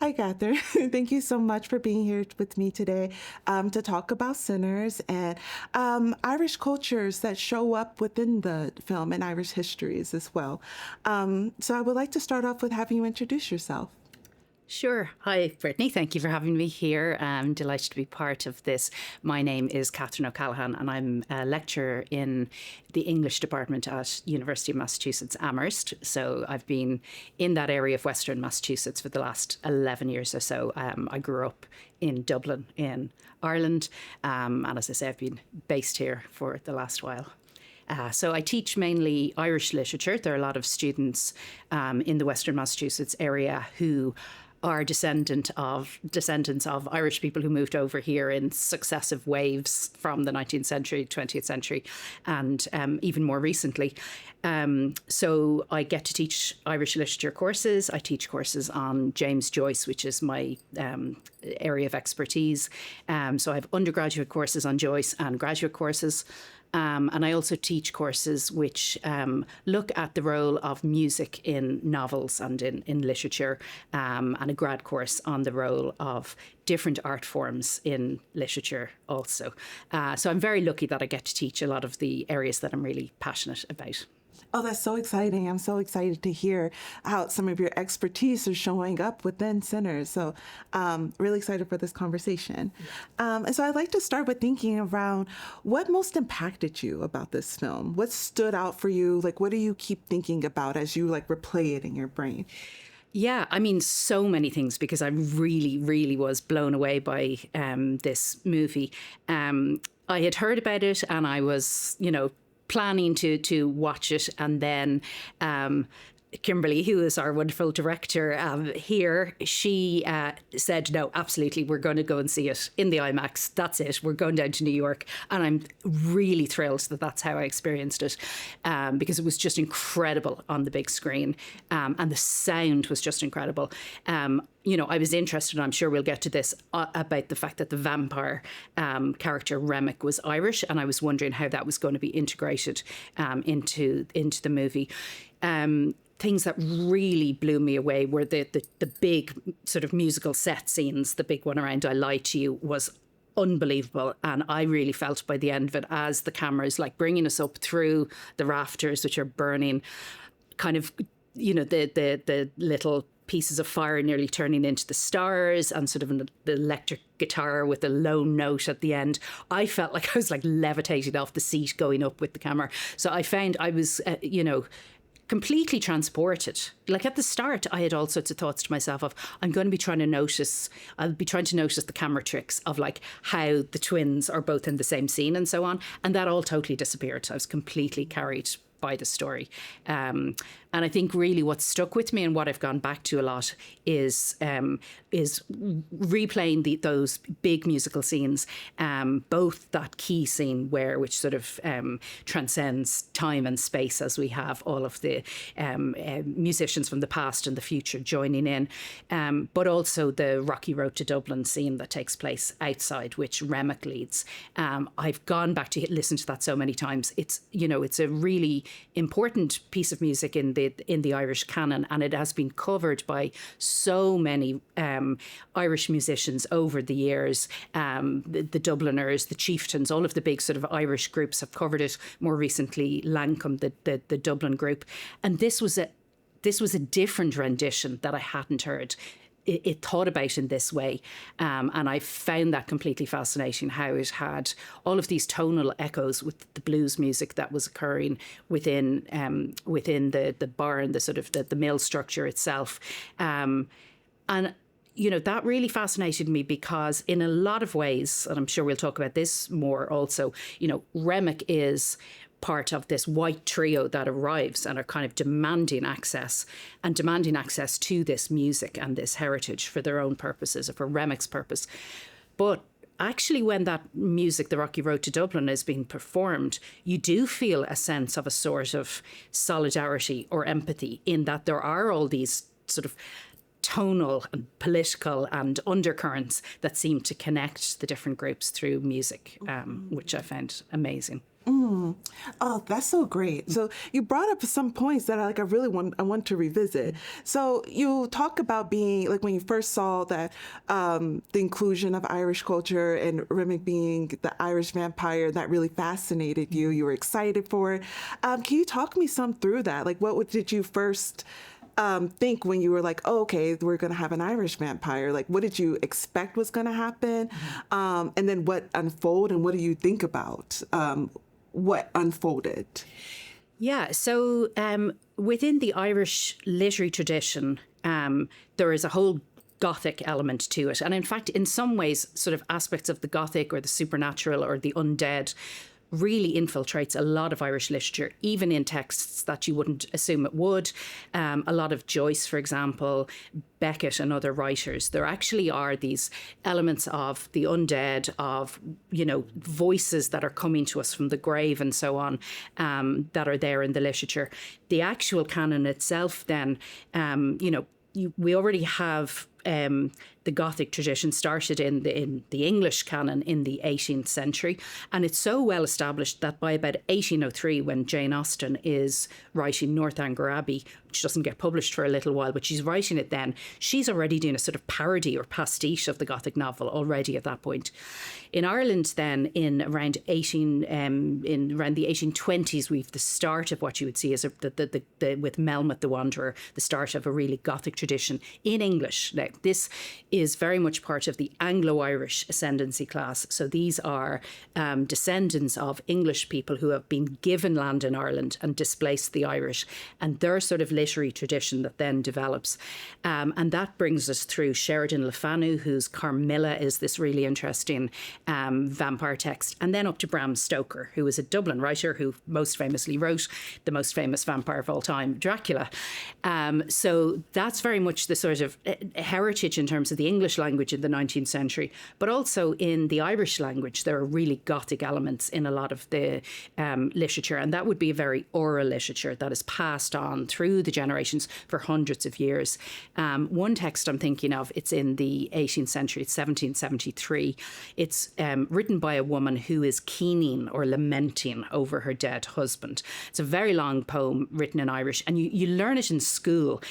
Hi, Kathryn. Thank you so much for being here with me today to talk about sinners and Irish cultures that show up within the film and Irish histories as well. So I would like to start off with having you introduce yourself. Sure. Hi, Brittney. Thank you for having me here. I'm delighted to be part of this. My name is Kathryn O'Callaghan, and I'm a lecturer in the English department at University of Massachusetts Amherst. So I've been in that area of Western Massachusetts for the last 11 years or so. I grew up in Dublin in Ireland, and as I say, I've been based here for the last while. So I teach mainly Irish literature. There are a lot of students in the Western Massachusetts area who are descendants of Irish people who moved over here in successive waves from the 19th century, 20th century, and even more recently. So I get to teach Irish literature courses. I teach courses on James Joyce, which is my area of expertise. So I have undergraduate courses on Joyce and graduate courses. And I also teach courses which look at the role of music in novels and in literature, and a grad course on the role of different art forms in literature also. So I'm very lucky that I get to teach a lot of the areas that I'm really passionate about. Oh, that's so exciting. I'm so excited to hear how some of your expertise is showing up within Sinners. So really excited for this conversation. And so I'd like to start with thinking around what most impacted you about this film? What stood out for you? Like, what do you keep thinking about as you replay it in your brain? Yeah, I mean, so many things, because I really, really was blown away by this movie. I had heard about it and I was, planning to watch it, and then Kimberly, who is our wonderful director here, she said, no, absolutely, we're going to go and see it in the IMAX. That's it. We're going down to New York. And I'm really thrilled that that's how I experienced it, because it was just incredible on the big screen. And the sound was just incredible. I was interested, and I'm sure we'll get to this, about the fact that the vampire character Remick was Irish, and I was wondering how that was going to be integrated into the movie. Things that really blew me away were the big sort of musical set scenes. The big one around I Lie to You was unbelievable, and I really felt by the end of it, as the camera is bringing us up through the rafters, which are burning, kind of, the little pieces of fire nearly turning into the stars, and sort of the electric guitar with a low note at the end. I felt like I was levitating off the seat going up with the camera. So I found I was, completely transported. At the start, I had all sorts of thoughts to myself of, I'll be trying to notice the camera tricks of how the twins are both in the same scene and so on. And that all totally disappeared. I was completely carried by the story. And I think really what stuck with me and what I've gone back to a lot is replaying those big musical scenes, both that key scene which sort of transcends time and space, as we have all of the musicians from the past and the future joining in, but also the Rocky Road to Dublin scene that takes place outside, which Remick leads. I've gone back to listen to that so many times. It's a really important piece of music in the Irish canon, and it has been covered by so many Irish musicians over the years. The Dubliners, the Chieftains, all of the big sort of Irish groups have covered it. More recently, Lancome, the Dublin group, and this was a different rendition that I hadn't heard. It thought about in this way, and I found that completely fascinating, how it had all of these tonal echoes with the blues music that was occurring within the barn, the sort of the mill structure itself, and that really fascinated me, because in a lot of ways, and I'm sure we'll talk about this more also, Remick is part of this white trio that arrives and are kind of demanding access to this music and this heritage for their own purposes, or for Remick's purpose. But actually, when that music, the Rocky Road to Dublin, is being performed, you do feel a sense of a sort of solidarity or empathy, in that there are all these sort of tonal and political and undercurrents that seem to connect the different groups through music, which I found amazing. Oh, that's so great. So you brought up some points that I really want to revisit. So you talk about being like when you first saw that the inclusion of Irish culture and Remick being the Irish vampire, that really fascinated you. You were excited for it. Can you talk me some through that? Like, did you first think when you were like, oh, okay, we're going to have an Irish vampire? Like, what did you expect was going to happen? And then what unfolded, and what do you think about what unfolded? Yeah, so within the Irish literary tradition, there is a whole Gothic element to it. And in fact, in some ways, sort of aspects of the Gothic or the supernatural or the undead really infiltrates a lot of Irish literature, even in texts that you wouldn't assume it would. A lot of Joyce, for example, Beckett and other writers. There actually are these elements of the undead, of, voices that are coming to us from the grave and so on, that are there in the literature. The actual canon itself then, we already have the Gothic tradition started in the English canon in the 18th century. And it's so well established that by about 1803, when Jane Austen is writing Northanger Abbey, which doesn't get published for a little while, but she's writing it then, she's already doing a sort of parody or pastiche of the Gothic novel already at that point. In Ireland then, in around the 1820s, we've the start of what you would see as with Melmoth the Wanderer, the start of a really Gothic tradition in English. Now, this is very much part of the Anglo-Irish ascendancy class. So these are descendants of English people who have been given land in Ireland and displaced the Irish, and their sort of literary tradition that then develops. And that brings us through Sheridan Le Fanu, whose Carmilla is this really interesting vampire text, and then up to Bram Stoker, who is a Dublin writer who most famously wrote the most famous vampire of all time, Dracula. So that's very much the sort of heritage in terms of the English language in the 19th century, but also in the Irish language, there are really Gothic elements in a lot of the literature, and that would be a very oral literature that is passed on through the generations for hundreds of years. One text I'm thinking of, it's in the 18th century, it's 1773. It's written by a woman who is keening or lamenting over her dead husband. It's a very long poem written in Irish, and you learn it in school,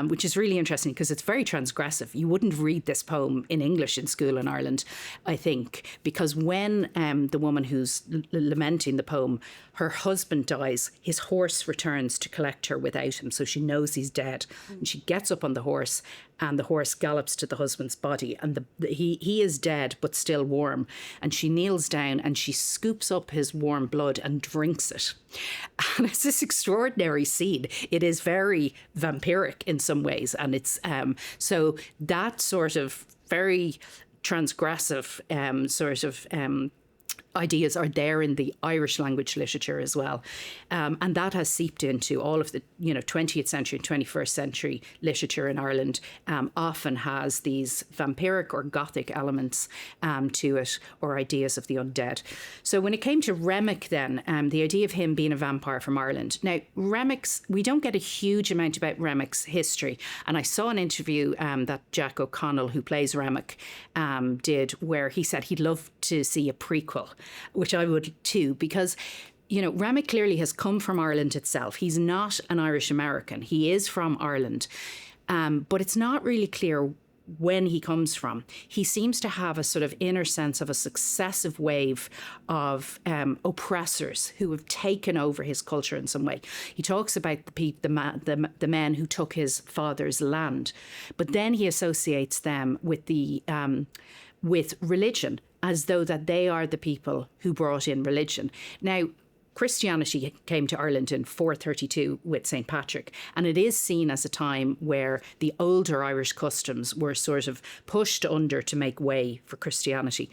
which is really interesting because it's very transgressive. You wouldn't read this poem in English in school in Ireland, I think, because when the woman who's lamenting the poem, her husband dies, his horse returns to collect her without him, so she knows he's dead. And she gets up on the horse, and the horse gallops to the husband's body, and he is dead but still warm. And she kneels down and she scoops up his warm blood and drinks it. And it's this extraordinary scene. It is very vampiric in some ways, and it's so that sort of very transgressive ideas are there in the Irish language literature as well. And that has seeped into all of the 20th century and 21st century literature in Ireland, often has these vampiric or Gothic elements to it, or ideas of the undead. So when it came to Remick then, the idea of him being a vampire from Ireland. Now, we don't get a huge amount about Remick's history. And I saw an interview that Jack O'Connell, who plays Remick, did, where he said he'd love to see a prequel, which I would too, because Remick clearly has come from Ireland itself. He's not an Irish American. He is from Ireland. But it's not really clear when he comes from. He seems to have a sort of inner sense of a successive wave of oppressors who have taken over his culture in some way. He talks about the men who took his father's land, but then he associates them with with religion, as though that they are the people who brought in religion. Now, Christianity came to Ireland in 432 with St. Patrick, and it is seen as a time where the older Irish customs were sort of pushed under to make way for Christianity.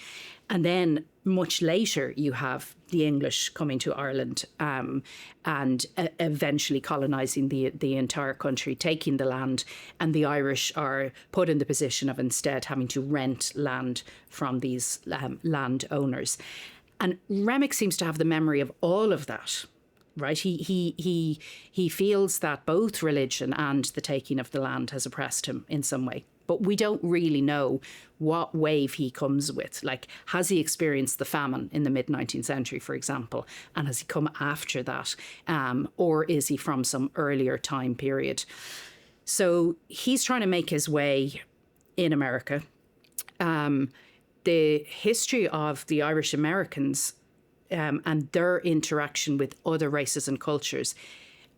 And then much later, you have the English coming to Ireland and eventually colonising the entire country, taking the land, and the Irish are put in the position of instead having to rent land from these landowners. And Remick seems to have the memory of all of that, right? He feels that both religion and the taking of the land has oppressed him in some way. But we don't really know what wave he comes with. Like, has he experienced the famine in the mid-19th century, for example, and has he come after that? Or is he from some earlier time period? So he's trying to make his way in America. The history of the Irish Americans and their interaction with other races and cultures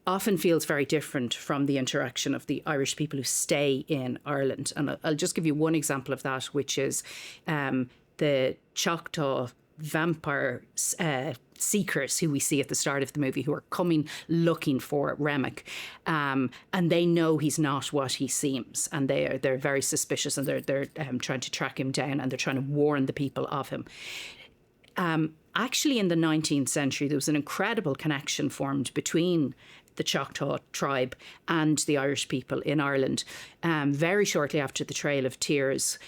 often feels very different from the interaction of the Irish people who stay in Ireland. And I'll just give you one example of that, which is the Choctaw vampire seekers who we see at the start of the movie, who are coming looking for Remick, and they know he's not what he seems, and they're very suspicious, and they're trying to track him down, and they're trying to warn the people of him. Actually, in the 19th century, there was an incredible connection formed between the Choctaw tribe and the Irish people in Ireland. Very shortly after the Trail of Tears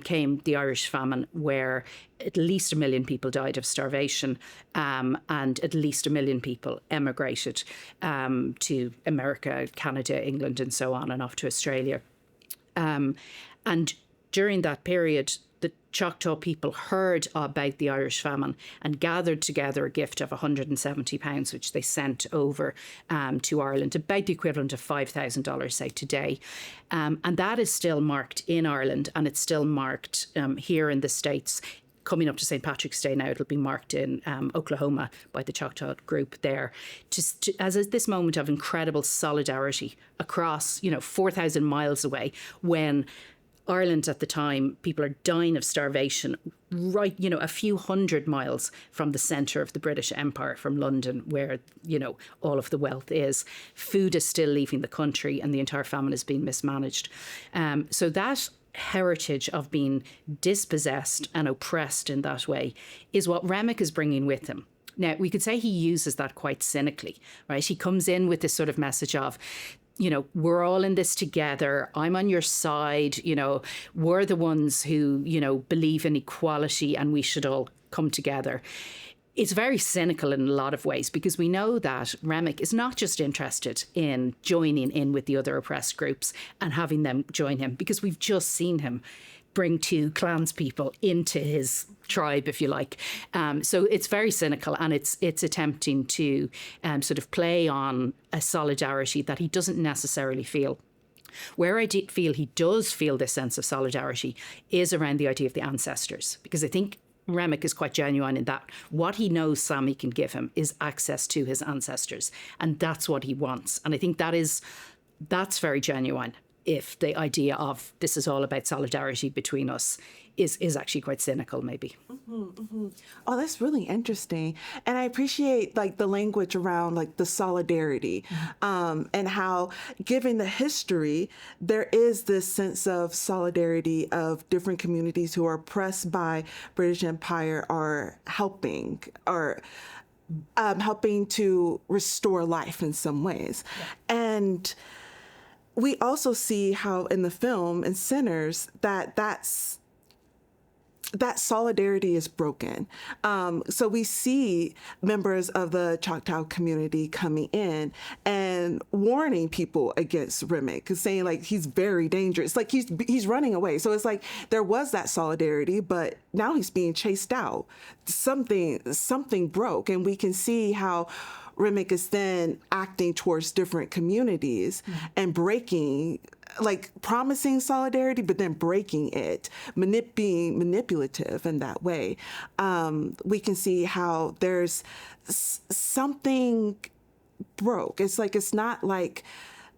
came the Irish famine, where at least 1 million people died of starvation, and at least 1 million people emigrated to America, Canada, England, and so on, and off to Australia. And during that period, the Choctaw people heard about the Irish famine and gathered together a gift of £170, which they sent over to Ireland, about the equivalent of $5,000, say, today. And that is still marked in Ireland, and it's still marked here in the States. Coming up to St. Patrick's Day now, it'll be marked in Oklahoma by the Choctaw group there, as this moment of incredible solidarity across, 4,000 miles away, when Ireland at the time, people are dying of starvation right, a few hundred miles from the centre of the British Empire, from London, where, all of the wealth is. Food is still leaving the country, and the entire famine is being mismanaged. So that heritage of being dispossessed and oppressed in that way is what Remick is bringing with him. Now, we could say he uses that quite cynically, right? He comes in with this sort of message of, we're all in this together. I'm on your side. We're the ones who, believe in equality, and we should all come together. It's very cynical in a lot of ways, because we know that Remick is not just interested in joining in with the other oppressed groups and having them join him, because we've just seen him bring 2 clanspeople into his tribe, if you like. So it's very cynical, and it's attempting to sort of play on a solidarity that he doesn't necessarily feel. Where I feel he does feel this sense of solidarity is around the idea of the ancestors, because I think Remick is quite genuine in that what he knows Sammy can give him is access to his ancestors, and that's what he wants. And I think that's very genuine, if the idea of this is all about solidarity between us is actually quite cynical, maybe. Oh, that's really interesting. And I appreciate the language around the solidarity, and how, given the history, there is this sense of solidarity of different communities who are oppressed by British Empire are helping to restore life in some ways. Yeah. And we also see how in the film, in Sinners, that solidarity is broken. So we see members of the Choctaw community coming in and warning people against Remick, saying he's very dangerous, he's running away. So it's there was that solidarity, but now he's being chased out. Something broke, and we can see how Remick is then acting towards different communities and breaking, promising solidarity, but then breaking it, being manipulative in that way. We can see how there's something broke. It's not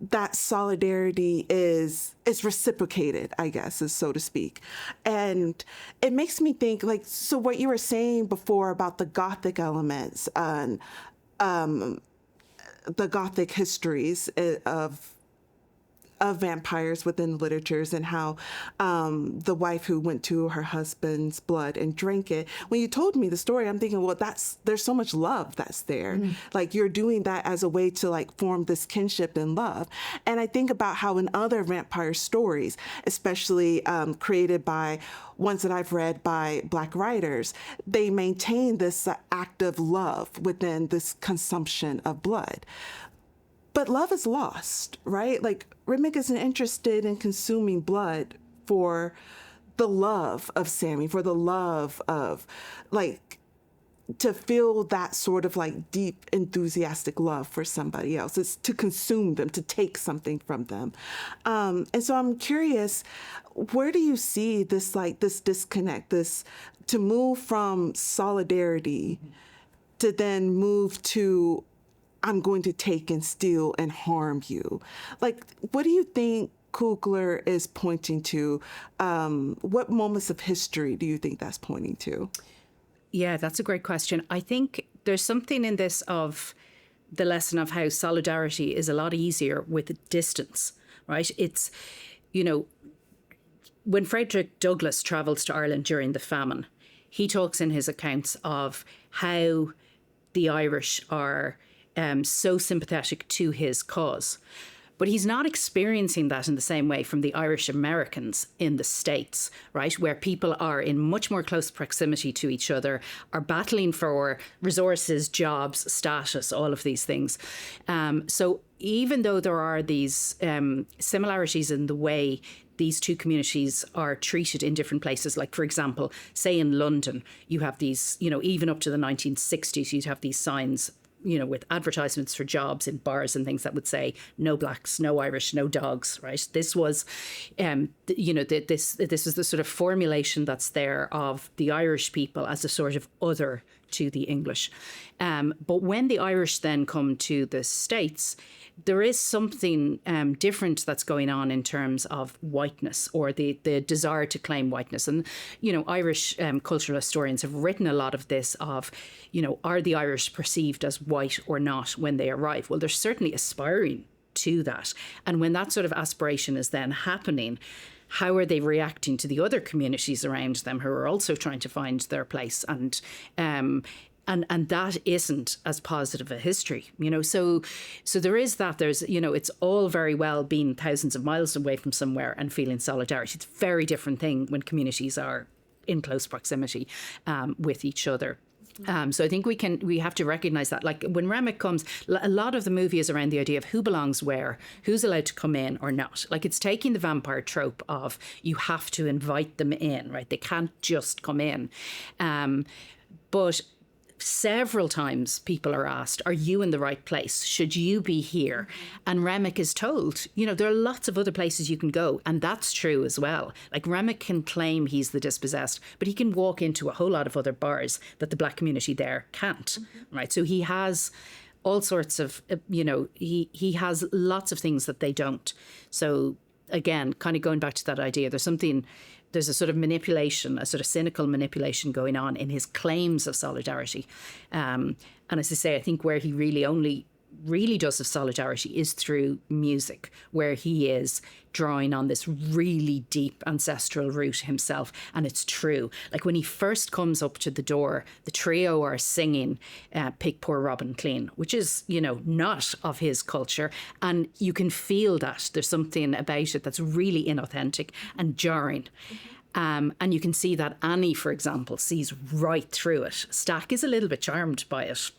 that solidarity is reciprocated, I guess, so to speak. And it makes me think, so what you were saying before about the Gothic elements and the Gothic histories of vampires within literatures, and how the wife who went to her husband's blood and drank it. When you told me the story, I'm thinking, well, there's so much love that's there. You're doing that as a way to form this kinship and love. And I think about how in other vampire stories, especially created by ones that I've read by Black writers, they maintain this act of love within this consumption of blood. But love is lost, right? Remick isn't interested in consuming blood for the love of Sammy, for the love of, like, to feel that sort of like deep, enthusiastic love for somebody else. It's to consume them, to take something from them. And so I'm curious, where do you see this, like, this disconnect, this to move from solidarity to then move to, I'm going to take and steal and harm you? Like, what do you think Coogler is pointing to? What moments of history do you think that's pointing to? Yeah, that's a great question. I think there's something in this of the lesson of how solidarity is a lot easier with distance, right? It's, you know, when Frederick Douglass travels to Ireland during the famine, he talks in his accounts of how the Irish are so sympathetic to his cause. But he's not experiencing that in the same way from the Irish Americans in the States, right, where people are in much more close proximity to each other, are battling for resources, jobs, status, all of these things. So even though there are these similarities in the way these two communities are treated in different places, like, for example, say in London, you have these, you know, even up to the 1960s, you'd have these signs, you know, with advertisements for jobs in bars and things that would say no blacks, no Irish, no dogs, right? This was, you know, this is the sort of formulation that's there of the Irish people as a sort of other to the English. But when the Irish then come to the States, there is something different that's going on in terms of whiteness, or the desire to claim whiteness. And, you know, Irish cultural historians have written a lot of this of, you know, are the Irish perceived as white or not when they arrive? Well, they're certainly aspiring to that. And when that sort of aspiration is then happening, how are they reacting to the other communities around them who are also trying to find their place? And that isn't as positive a history, you know. So there is that. There's, you know, it's all very well being thousands of miles away from somewhere and feeling solidarity. It's a very different thing when communities are in close proximity with each other. So I think we have to recognise that. Like when Remick comes, a lot of the movie is around the idea of who belongs where, who's allowed to come in or not. Like it's taking the vampire trope of you have to invite them in, right? They can't just come in. But several times people are asked, are you in the right place? Should you be here? And Remick is told, you know, there are lots of other places you can go. And that's true as well. Like Remick can claim he's the dispossessed, but he can walk into a whole lot of other bars that the black community there can't, right? So he has all sorts of, you know, he has lots of things that they don't. So again, kind of going back to that idea, there's a sort of manipulation, a sort of cynical manipulation going on in his claims of solidarity. And as I say, I think where he really does of solidarity is through music, where he is drawing on this really deep ancestral root himself. And it's true. Like when he first comes up to the door, the trio are singing Pick Poor Robin Clean, which is, you know, not of his culture. And you can feel that there's something about it that's really inauthentic and jarring. And you can see that Annie, for example, sees right through it. Stack is a little bit charmed by it.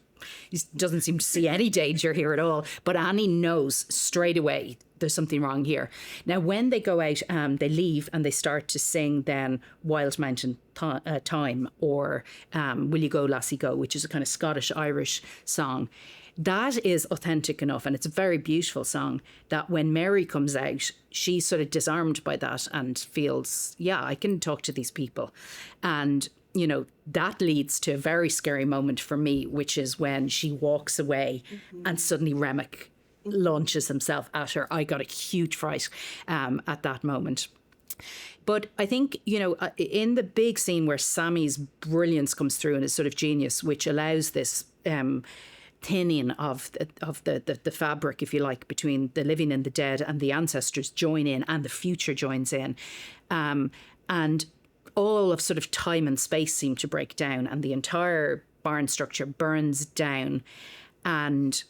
He doesn't seem to see any danger here at all. But Annie knows straight away there's something wrong here. Now, when they go out, they leave and they start to sing then Wild Mountain Time or Will You Go, Lassie Go, which is a kind of Scottish-Irish song. That is authentic enough, and it's a very beautiful song, that when Mary comes out, she's sort of disarmed by that and feels, yeah, I can talk to these people. And you know, that leads to a very scary moment for me, which is when she walks away and suddenly Remick launches himself at her. I got a huge fright at that moment. But I think, you know, in the big scene where Sammy's brilliance comes through and his sort of genius, which allows this thinning of the fabric, if you like, between the living and the dead, and the ancestors join in and the future joins in. And all of sort of time and space seem to break down, and the entire barn structure burns down, and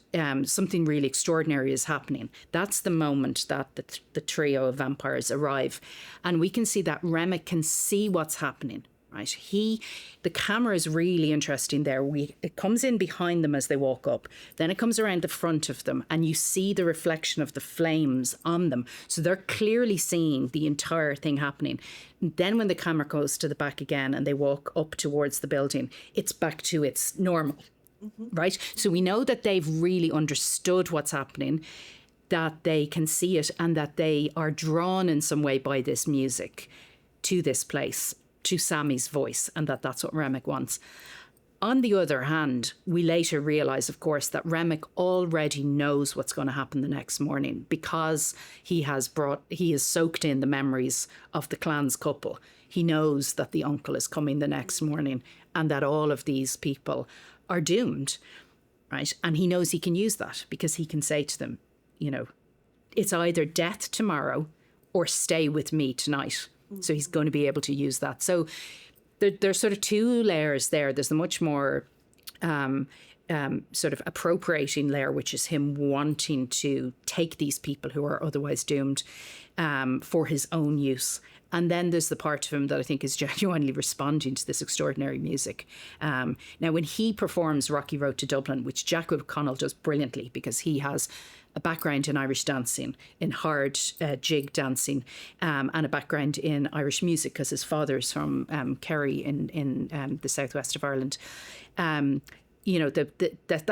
something really extraordinary is happening. That's the moment that the trio of vampires arrive, and we can see that Remick can see what's happening right? The camera is really interesting there. It comes in behind them as they walk up. Then it comes around the front of them and you see the reflection of the flames on them. So they're clearly seeing the entire thing happening. And then when the camera goes to the back again and they walk up towards the building, it's back to its normal, right? So we know that they've really understood what's happening, that they can see it, and that they are drawn in some way by this music to this place, to Sammy's voice, and that's what Remick wants. On the other hand, we later realise, of course, that Remick already knows what's going to happen the next morning because he has soaked in the memories of the clan's couple. He knows that the uncle is coming the next morning and that all of these people are doomed, right? And he knows he can use that because he can say to them, it's either death tomorrow or stay with me tonight. So he's going to be able to use that. So there's sort of two layers there. There's the much more sort of appropriating layer, which is him wanting to take these people who are otherwise doomed for his own use. And then there's the part of him that I think is genuinely responding to this extraordinary music. Now, when he performs Rocky Road to Dublin, which Jack O'Connell does brilliantly because he has a background in Irish dancing, in hard jig dancing, and a background in Irish music because his father's from Kerry in the southwest of Ireland. That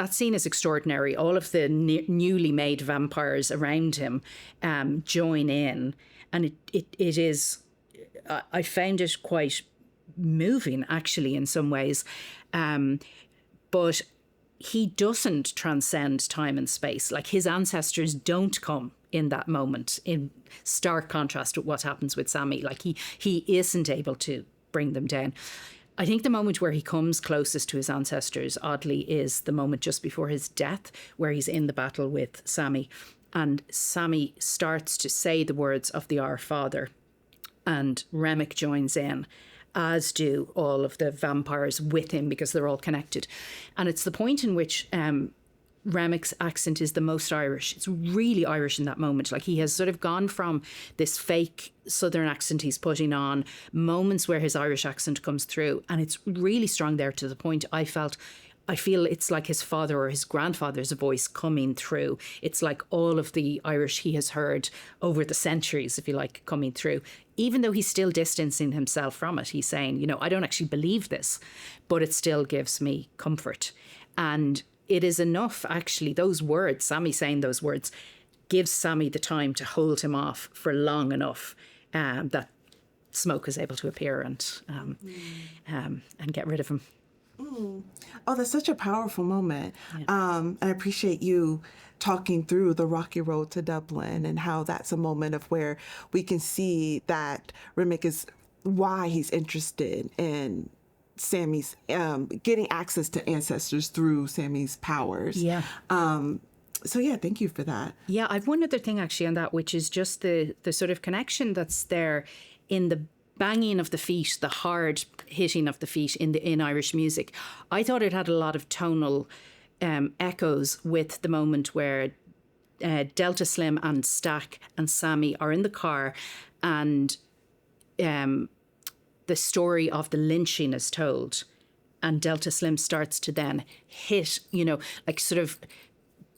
scene is extraordinary. All of the newly made vampires around him join in, and it is. I found it quite moving, actually, in some ways, but he doesn't transcend time and space. Like, his ancestors don't come in that moment, in stark contrast to what happens with Sammy. Like, he isn't able to bring them down. I think the moment where he comes closest to his ancestors, oddly, is the moment just before his death, where he's in the battle with Sammy. And Sammy starts to say the words of the Our Father, and Remick joins in, as do all of the vampires with him, because they're all connected. And it's the point in which Remick's accent is the most Irish. It's really Irish in that moment. Like, he has sort of gone from this fake Southern accent he's putting on, moments where his Irish accent comes through, and it's really strong there, to the point I feel it's like his father or his grandfather's voice coming through. It's like all of the Irish he has heard over the centuries, if you like, coming through. Even though he's still distancing himself from it, he's saying, I don't actually believe this, but it still gives me comfort. And it is enough, actually, those words, Sammy saying those words, gives Sammy the time to hold him off for long enough that smoke is able to appear and get rid of him. Oh, that's such a powerful moment. Yeah. And I appreciate you talking through the Rocky Road to Dublin and how that's a moment of where we can see that Remick is why he's interested in Sammy's getting access to ancestors through Sammy's powers. Yeah. So yeah, thank you for that. Yeah, I've one other thing actually on that, which is just the sort of connection that's there in the banging of the feet, the hard hitting of the feet in Irish music. I thought it had a lot of tonal echoes with the moment where Delta Slim and Stack and Sammy are in the car, and the story of the lynching is told, and Delta Slim starts to then hit, like sort of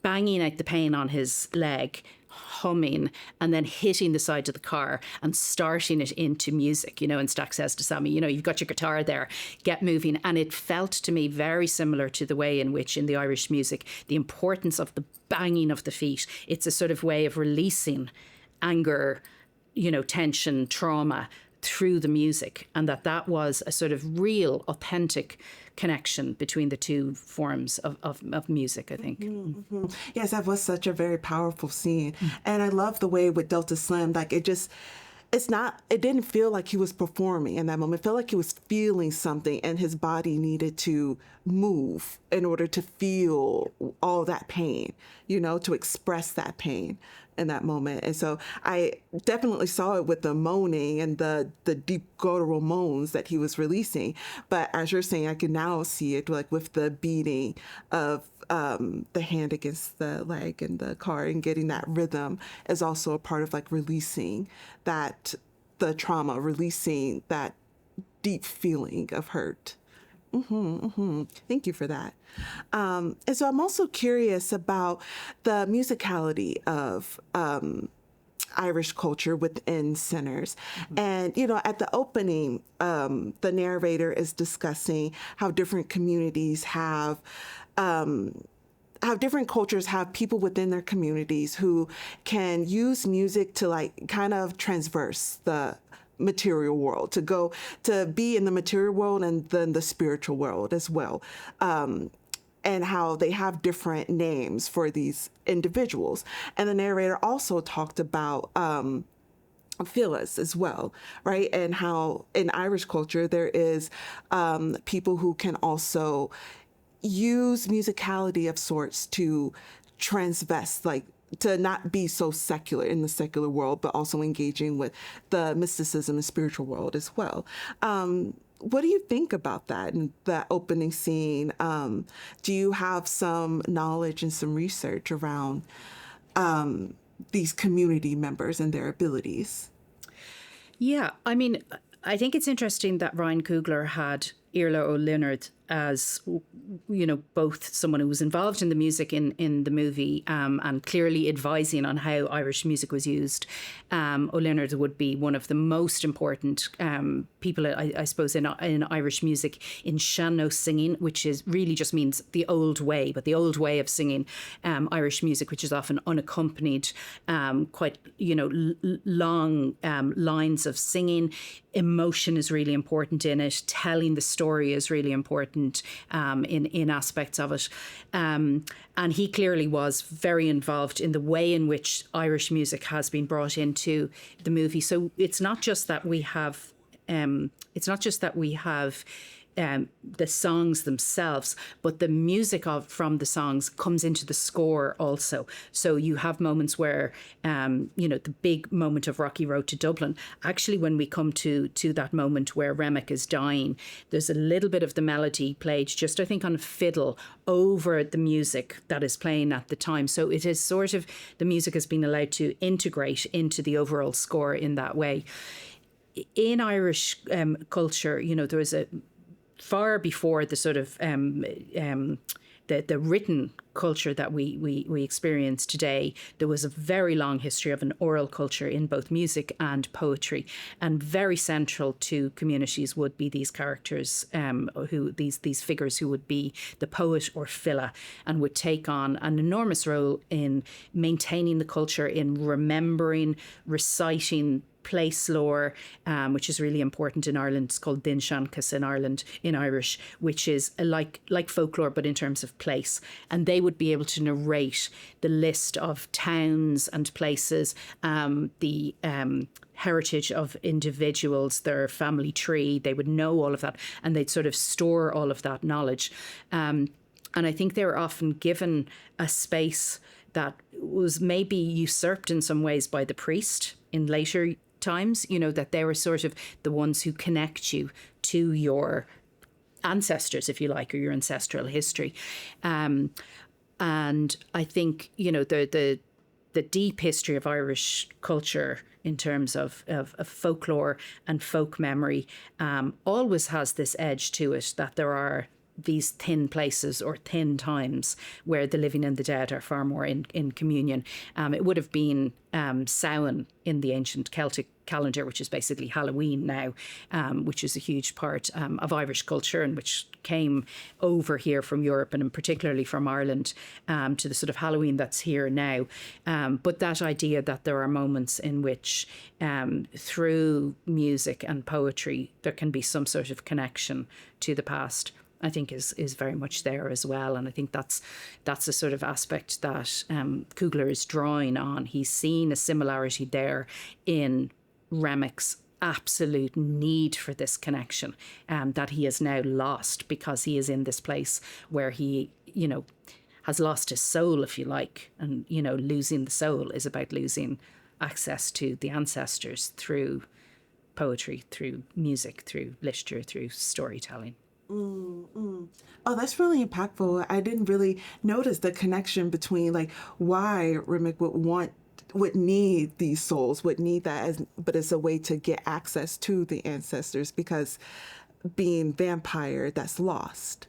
banging out the pain on his leg, humming, and then hitting the side of the car and starting it into music, and Stack says to Sammy, you've got your guitar there, get moving. And it felt to me very similar to the way in which in the Irish music, the importance of the banging of the feet, it's a sort of way of releasing anger, tension, trauma through the music, and that was a sort of real, authentic connection between the two forms of music, I think. Mm-hmm. Yes, that was such a very powerful scene. And I love the way with Delta Slim, like it didn't feel like he was performing in that moment. It felt like he was feeling something, and his body needed to move in order to feel all that pain, to express that pain in that moment. And so I definitely saw it with the moaning and the deep guttural moans that he was releasing. But as you're saying, I can now see it like with the beating of the hand against the leg in the car, and getting that rhythm is also a part of like releasing the trauma, releasing that deep feeling of hurt. Thank you for that. And so I'm also curious about the musicality of Irish culture within centers. And, at the opening, the narrator is discussing how different communities have how different cultures have people within their communities who can use music to kind of transverse the material world, to be in the material world and then the spiritual world as well. And how they have different names for these individuals. And the narrator also talked about Phyllis as well, right? And how in Irish culture there is people who can also use musicality of sorts to transvest, to not be so secular in the secular world, but also engaging with the mysticism and spiritual world as well. What do you think about that and that opening scene? Do you have some knowledge and some research around these community members and their abilities? Yeah, I mean, I think it's interesting that Ryan Coogler had Iarla Ó Lionáird as, both someone who was involved in the music in the movie and clearly advising on how Irish music was used. Ó Lionáird would be one of the most important people, I suppose, in Irish music, in sean-nós singing, which is really just means the old way, but the old way of singing Irish music, which is often unaccompanied, quite, long lines of singing. Emotion is really important in it. Telling the story is really important in aspects of it. And he clearly was very involved in the way in which Irish music has been brought into the movie. So it's not just that we have the songs themselves, but the music from the songs comes into the score also. So you have moments where, the big moment of Rocky Road to Dublin, actually when we come to that moment where Remick is dying, there's a little bit of the melody played just, I think, on a fiddle over the music that is playing at the time. So it is sort of, the music has been allowed to integrate into the overall score in that way. In Irish culture, there was far before the sort of the written culture that we experience today, there was a very long history of an oral culture in both music and poetry, and very central to communities would be these characters, these figures who would be the poet or filla, and would take on an enormous role in maintaining the culture, in remembering, reciting place lore, which is really important in Ireland. It's called Dinseanchas in Irish, which is like folklore, but in terms of place. And they would be able to narrate the list of towns and places, the heritage of individuals, their family tree. They would know all of that, and they'd sort of store all of that knowledge. And I think they were often given a space that was maybe usurped in some ways by the priest in later times, that they were sort of the ones who connect you to your ancestors, if you like, or your ancestral history. And I think, the deep history of Irish culture in terms of folklore and folk memory always has this edge to it, that there are these thin places or thin times where the living and the dead are far more in communion. It would have been Samhain in the ancient Celtic calendar, which is basically Halloween now, which is a huge part of Irish culture, and which came over here from Europe and particularly from Ireland to the sort of Halloween that's here now. But that idea that there are moments in which through music and poetry there can be some sort of connection to the past, I think is very much there as well. And I think that's a sort of aspect that Coogler is drawing on. He's seen a similarity there in Remick's absolute need for this connection that he has now lost, because he is in this place where he, has lost his soul, if you like. And, losing the soul is about losing access to the ancestors through poetry, through music, through literature, through storytelling. Oh, that's really impactful. I didn't really notice the connection between why Remick would want would need these souls, would need that, but it's a way to get access to the ancestors, because being vampire, that's lost.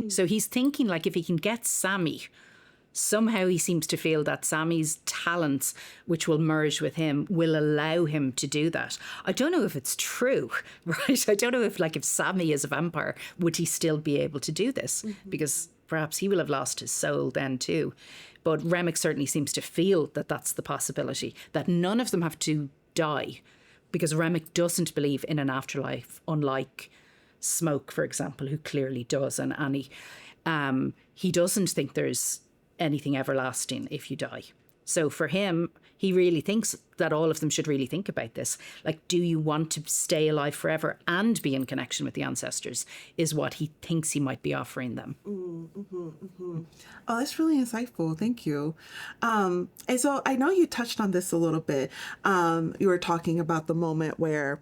So he's thinking like if he can get Sammy, somehow he seems to feel that Sammy's talents, which will merge with him, will allow him to do that. I don't know if it's true, right? I don't know if Sammy is a vampire, would he still be able to do this? Because perhaps he will have lost his soul then too. But Remick certainly seems to feel that that's the possibility, that none of them have to die, because Remick doesn't believe in an afterlife, unlike Smoke, for example, who clearly does. And he doesn't think there's anything everlasting if you die. So for him, he really thinks that all of them should really think about this. Like, do you want to stay alive forever and be in connection with the ancestors, is what he thinks he might be offering them. Oh, that's really insightful. Thank you. And so I know you touched on this a little bit. You were talking about the moment where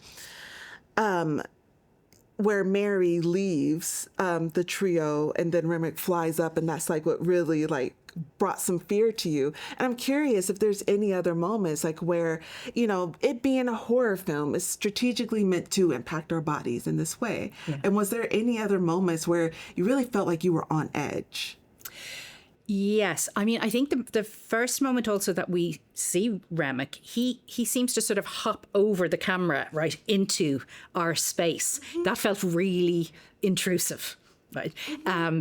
Mary leaves the trio, and then Remick flies up, and that's like what really like brought some fear to you. And I'm curious if there's any other moments like where, it being a horror film is strategically meant to impact our bodies in this way. Yeah. And was there any other moments where you really felt like you were on edge? Yes. I mean, I think the first moment also that we see Remick, he seems to sort of hop over the camera right into our space. That felt really intrusive, right?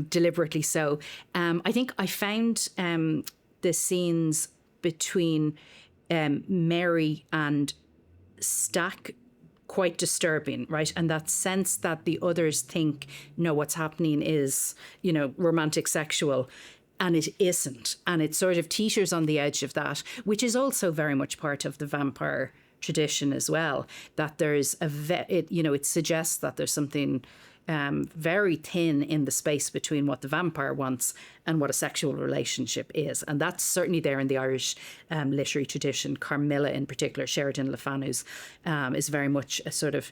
Deliberately so. I think I found the scenes between Mary and Stack quite disturbing, right? And that sense that the others think, no, what's happening is, romantic, sexual. And it isn't. And it sort of teeters on the edge of that, which is also very much part of the vampire tradition as well, that there's it suggests that there's something very thin in the space between what the vampire wants and what a sexual relationship is. And that's certainly there in the Irish literary tradition. Carmilla in particular, Sheridan Le Fanu's, is very much a sort of,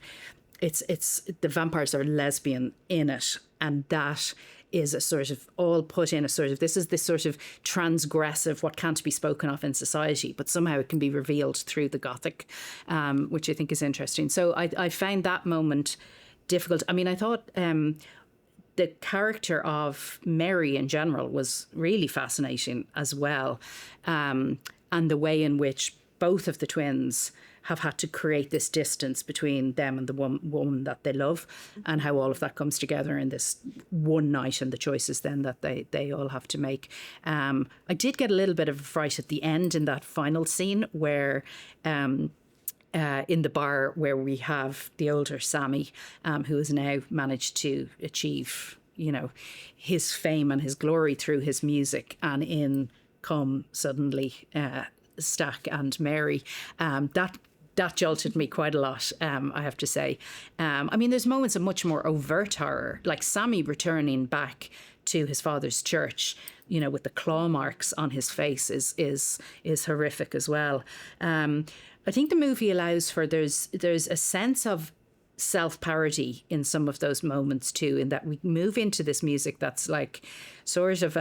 it's the vampires are lesbian in it. And that is a sort of all put in a sort of, this is this sort of transgressive, what can't be spoken of in society, but somehow it can be revealed through the Gothic, which I think is interesting. So I found that moment difficult. I mean, I thought the character of Mary in general was really fascinating as well. And the way in which both of the twins have had to create this distance between them and the woman that they love, and how all of that comes together in this one night and the choices then that they all have to make. I did get a little bit of a fright at the end in that final scene where in the bar, where we have the older Sammy, who has now managed to achieve, his fame and his glory through his music, and in come suddenly Stack and Mary. That jolted me quite a lot, I have to say. I mean, there's moments of much more overt horror, like Sammy returning back to his father's church, with the claw marks on his face is horrific as well. I think the movie allows for, there's a sense of self-parody in some of those moments too, in that we move into this music that's like sort of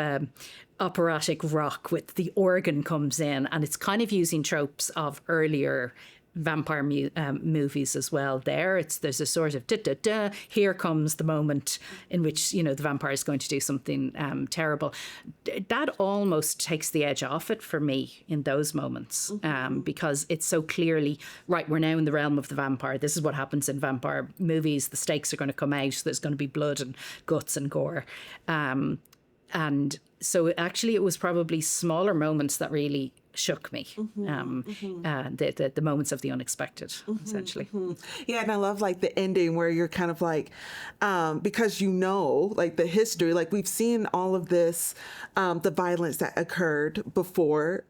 operatic rock, with the organ comes in, and it's kind of using tropes of earlier vampire movies as well. There's a sort of da-da-da, here comes the moment in which the vampire is going to do something terrible. That almost takes the edge off it for me in those moments, because it's so clearly right, we're now in the realm of the vampire. This is what happens in vampire movies. The stakes are going to come out. There's going to be blood and guts and gore, and so actually it was probably smaller moments that really shook me. The moments of the unexpected, essentially. Yeah, and I love like the ending where you're kind of like, because like the history, like we've seen all of this, the violence that occurred before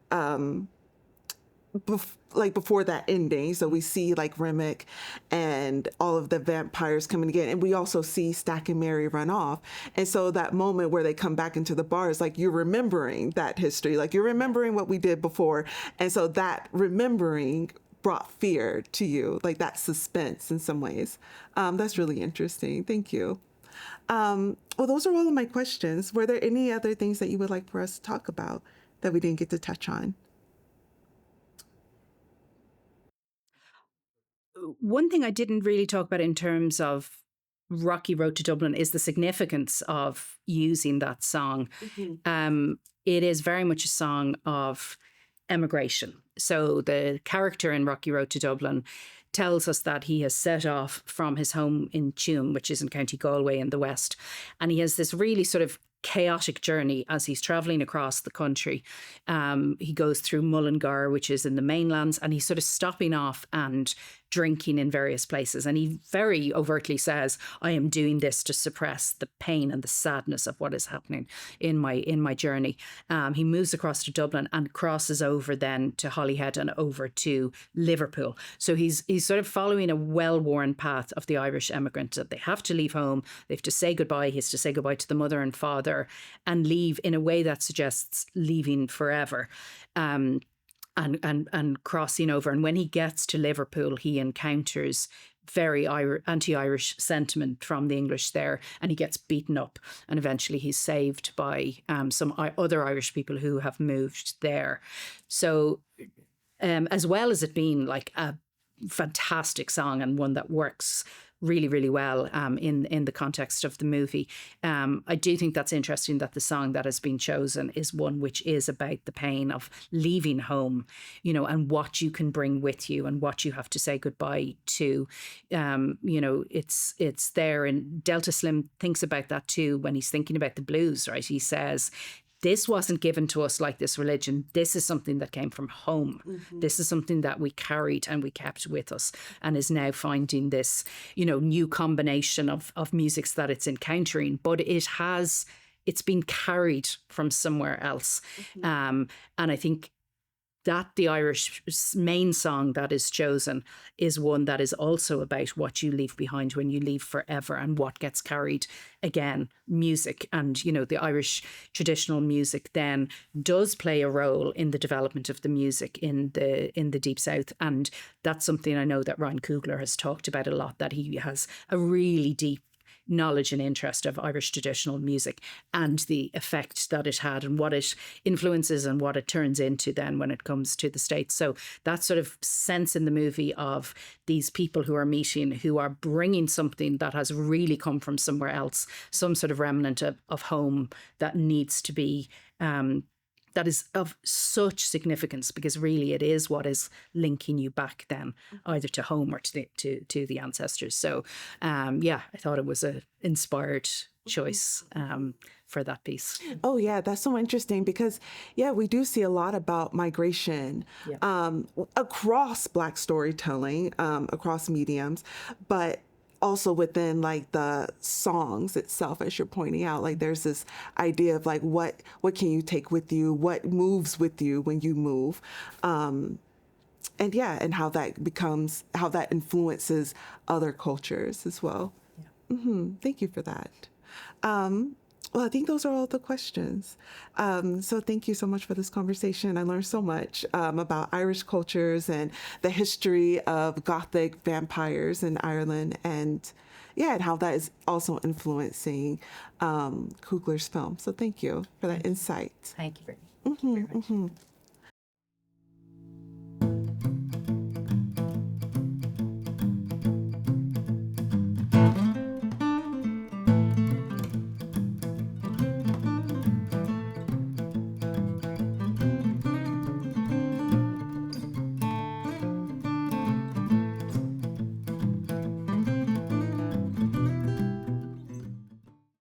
that ending. So we see like Remick and all of the vampires coming again, and we also see Stack and Mary run off. And so that moment where they come back into the bar is like you're remembering that history, like you're remembering what we did before. And so that remembering brought fear to you, like that suspense in some ways. That's really interesting. Thank you. Well, those are all of my questions. Were there any other things that you would like for us to talk about that we didn't get to touch on? one thing I didn't really talk about in terms of Rocky Road to Dublin is the significance of using that song. It is very much a song of emigration. So the character in Rocky Road to Dublin tells us that he has set off from his home in Tuam, which is in County Galway in the west. And he has this really sort of chaotic journey as he's travelling across the country. He goes through Mullingar, which is in the mainlands, and he's sort of stopping off and drinking in various places. And he very overtly says, I am doing this to suppress the pain and the sadness of what is happening in my journey. He moves across to Dublin and crosses over then to Holyhead and over to Liverpool. So he's sort of following a well-worn path of the Irish emigrant, that they have to leave home, they have to say goodbye. He has to say goodbye to the mother and father and leave in a way that suggests leaving forever. And crossing over. And when he gets to Liverpool, he encounters very anti-Irish sentiment from the English there, and he gets beaten up. And eventually he's saved by some other Irish people who have moved there. So as well as it being like a fantastic song and one that works really, really well in the context of the movie. I do think that's interesting that the song that has been chosen is one which is about the pain of leaving home, and what you can bring with you and what you have to say goodbye to. It's there, and Delta Slim thinks about that too when he's thinking about the blues, right? He says, this wasn't given to us like this religion. This is something that came from home. This is something that we carried and we kept with us, and is now finding this, new combination of musics that it's encountering. But it's been carried from somewhere else. And I think that the Irish main song that is chosen is one that is also about what you leave behind when you leave forever and what gets carried again. Music and, the Irish traditional music then does play a role in the development of the music in the Deep South. And that's something I know that Ryan Coogler has talked about a lot, that he has a really deep knowledge and interest of Irish traditional music and the effect that it had and what it influences and what it turns into then when it comes to the States. So that sort of sense in the movie of these people who are meeting, who are bringing something that has really come from somewhere else, some sort of remnant of home that needs to be that is of such significance, because really it is what is linking you back then either to home or to the ancestors. So I thought it was an inspired choice for that piece. Oh yeah, that's so interesting, because we do see a lot about migration across Black storytelling, across mediums, but also within like the songs itself, as you're pointing out, like there's this idea of like what can you take with you, what moves with you when you move, and how that influences other cultures as well. Thank you for that. Well, I think those are all the questions. So thank you so much for this conversation. I learned so much about Irish cultures and the history of Gothic vampires in Ireland, and how that is also influencing Coogler's film. So thank you for that insight. Thank you very much.